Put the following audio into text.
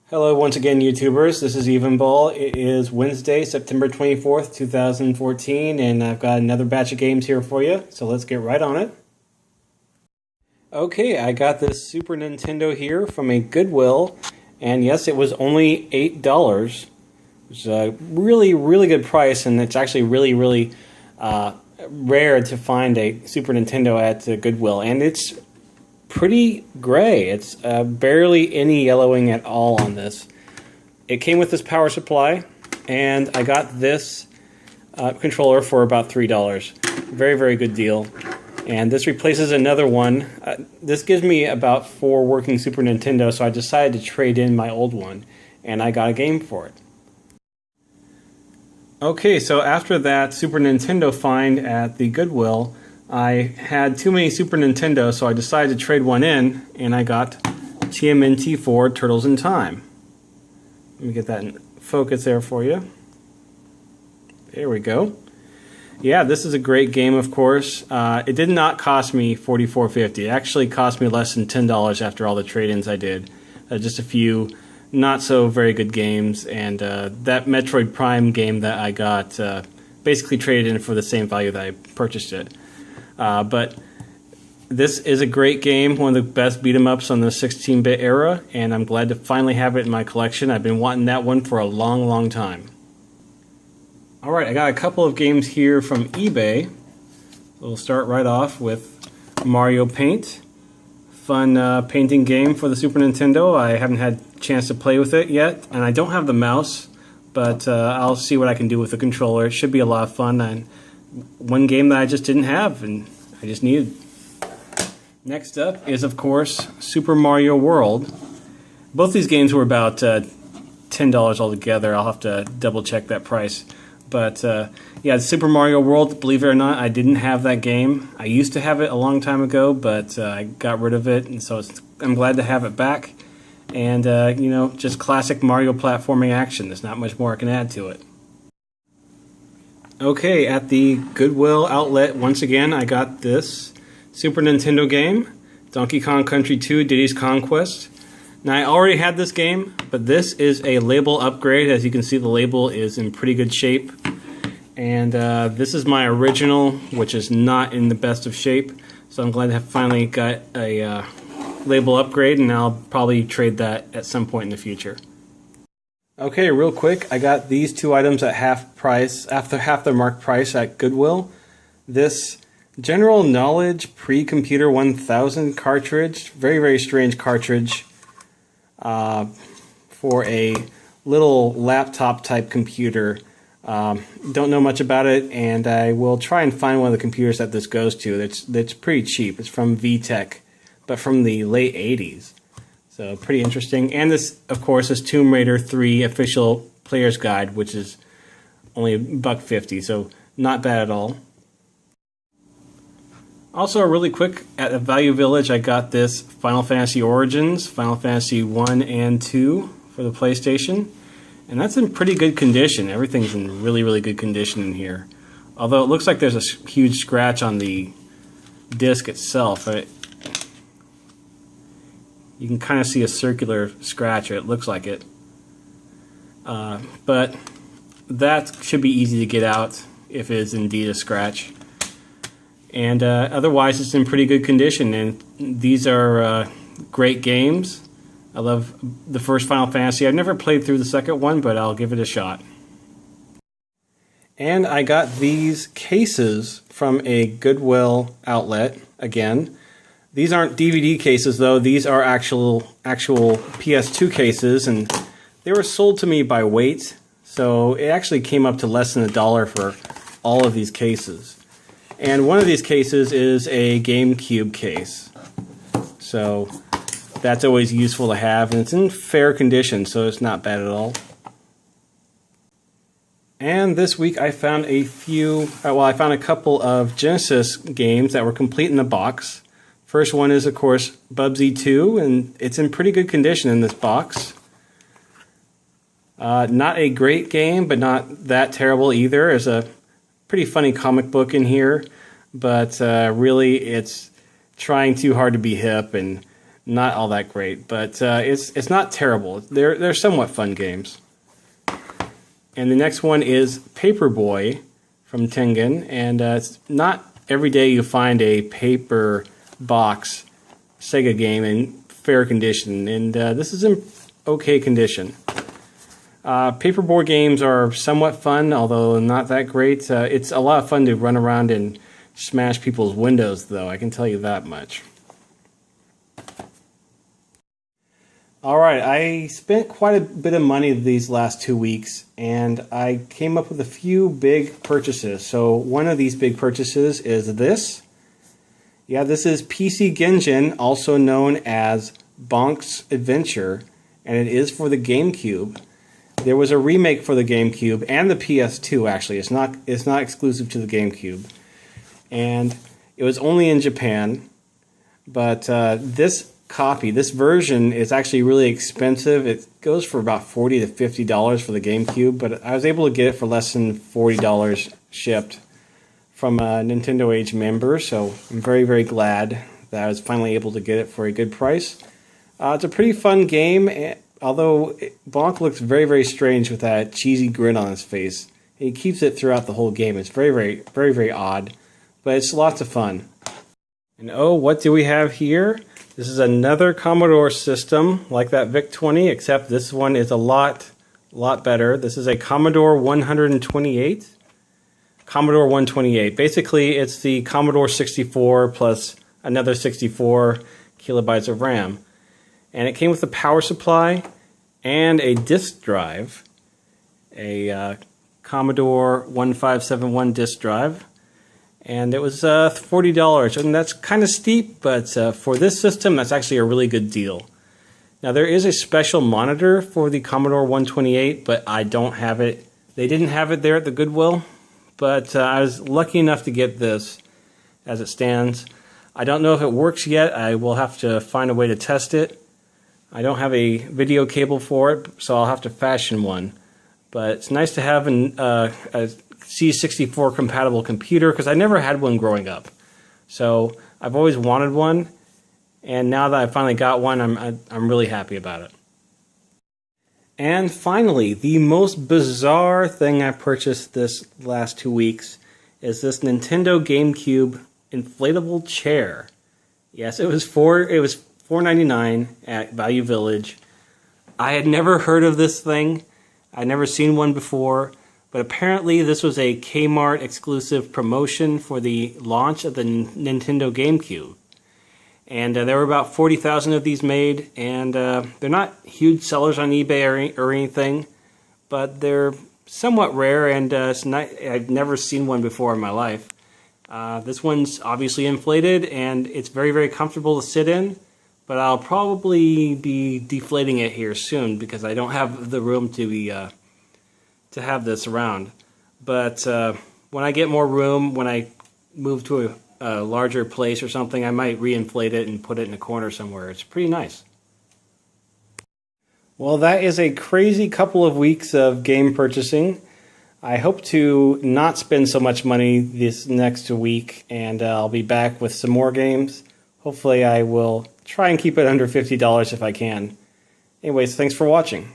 Hello once again, YouTubers. This is Even Ball. It is Wednesday, September 24th, 2014, and I've got another batch of games here for you, so let's get right on it. Okay, I got this Super Nintendo here from a Goodwill, and yes, it was only $8. It's a really good price, and it's actually really rare to find a Super Nintendo at Goodwill, and it's pretty gray. It's barely any yellowing at all on this. It came with this power supply, and I got this controller for about $3. Very good deal. And this replaces another one. This gives me about 4 working Super Nintendo, so I decided to trade in my old one, and I got a game for it. Okay, so after that Super Nintendo find at the Goodwill, I had too many Super Nintendo, so I decided to trade one in, and I got TMNT 4 Turtles in Time. Let me get that in focus there for you. There we go. Yeah, this is a great game, of course. It did not cost me $44.50. It actually cost me less than $10 after all the trade-ins I did. Just a few not so very good games, and that Metroid Prime game that I got basically traded in for the same value that I purchased it. But this is a great game, one of the best beat-em-ups on the 16-bit era, and I'm glad to finally have it in my collection. I've been wanting that one for a long time. Alright, I got a couple of games here from eBay. We'll start right off with Mario Paint. Fun painting game for the Super Nintendo. I haven't had a chance to play with it yet, and I don't have the mouse, but I'll see what I can do with the controller. It should be a lot of fun. And one game that I just didn't have and I just needed. Next up is, of course, Super Mario World. Both these games were about $10 altogether. I'll have to double check that price. But yeah, Super Mario World, believe it or not, I didn't have that game. I used to have it a long time ago, but I got rid of it, and so I'm glad to have it back. And you know, just classic Mario platforming action. There's not much more I can add to it. Okay, at the Goodwill outlet, once again, I got this Super Nintendo game, Donkey Kong Country 2 Diddy's Conquest. Now, I already had this game, but this is a label upgrade. As you can see, the label is in pretty good shape. And this is my original, which is not in the best of shape. So I'm glad to have finally got a label upgrade, and I'll probably trade that at some point in the future. Okay, real quick, I got these two items at half price, after half the mark price at Goodwill. This General Knowledge Pre-Computer 1000 cartridge, very strange cartridge for a little laptop type computer. Don't know much about it, and I will try and find one of the computers that this goes to. That's pretty cheap. It's from VTech, but from the late 80s. So pretty interesting. And this, of course, is Tomb Raider 3 official player's guide, which is only $1.50, so not bad at all. Also, really quick, at the Value Village, I got this Final Fantasy Origins, Final Fantasy 1 and 2 for the PlayStation. And that's in pretty good condition. Everything's in really good condition in here. Although it looks like there's a huge scratch on the disc itself. You can kind of see a circular scratch, or it looks like it. But that should be easy to get out if it is indeed a scratch. And otherwise, it's in pretty good condition. And these are great games. I love the first Final Fantasy. I've never played through the second one, but I'll give it a shot. And I got these cases from a Goodwill outlet again. These aren't DVD cases, though. These are actual PS2 cases, and they were sold to me by weight, so it actually came up to less than $1 for all of these cases. And one of these cases is a Gamecube case, so that's always useful to have, and it's in fair condition, so it's not bad at all. And this week I found a couple of Genesis games that were complete in the box. First one is, of course, Bubsy 2, and it's in pretty good condition in this box. Not a great game, but not that terrible either. There's a pretty funny comic book in here, but really it's trying too hard to be hip, and not all that great, but it's not terrible. They're somewhat fun games. And the next one is Paperboy from Tengen, and it's not every day you find a paper box Sega game in fair condition, and this is in okay condition. Paperboy games are somewhat fun, although not that great. It's a lot of fun to run around and smash people's windows, though, I can tell you that much. Alright, I spent quite a bit of money these last 2 weeks, and I came up with a few big purchases. So one of these big purchases is this. Yeah, this is PC Genjin, also known as Bonk's Adventure, and it is for the Gamecube. There was a remake for the Gamecube and the PS2, actually. It's not exclusive to the Gamecube. And it was only in Japan, but this version is actually really expensive. It goes for about $40 to $50 for the GameCube, but I was able to get it for less than $40 shipped from a Nintendo Age member, so I'm very, very glad that I was finally able to get it for a good price. It's a pretty fun game, although Bonk looks very, very strange with that cheesy grin on his face. He keeps it throughout the whole game. It's very, very, very, very odd, but it's lots of fun. And oh, what do we have here? This is another Commodore system, like that VIC-20, except this one is a lot better. This is a Commodore 128. Commodore 128. Basically, it's the Commodore 64 plus another 64 kilobytes of RAM. And it came with a power supply and a disk drive, a Commodore 1571 disk drive. And it was $40, and that's kind of steep, but for this system, that's actually a really good deal. Now, there is a special monitor for the Commodore 128, but I don't have it. They didn't have it there at the Goodwill, but I was lucky enough to get this as it stands. I don't know if it works yet. I will have to find a way to test it. I don't have a video cable for it, so I'll have to fashion one. But it's nice to have a C64 compatible computer, because I never had one growing up. So I've always wanted one, and now that I finally got one, I'm really happy about it. And finally, the most bizarre thing I purchased this last 2 weeks is this Nintendo GameCube inflatable chair. Yes, it was $4.99 at Value Village. I had never heard of this thing. I'd never seen one before. But apparently this was a Kmart exclusive promotion for the launch of the Nintendo GameCube. And there were about 40,000 of these made, and they're not huge sellers on eBay or anything, but they're somewhat rare, and I've never seen one before in my life. This one's obviously inflated, and it's very, very comfortable to sit in, but I'll probably be deflating it here soon because I don't have the room to have this around. But when I get more room, when I move to a larger place or something, I might re-inflate it and put it in a corner somewhere. It's pretty nice. Well, that is a crazy couple of weeks of game purchasing. I hope to not spend so much money this next week, and I'll be back with some more games. Hopefully I will try and keep it under $50 if I can. Anyways, thanks for watching.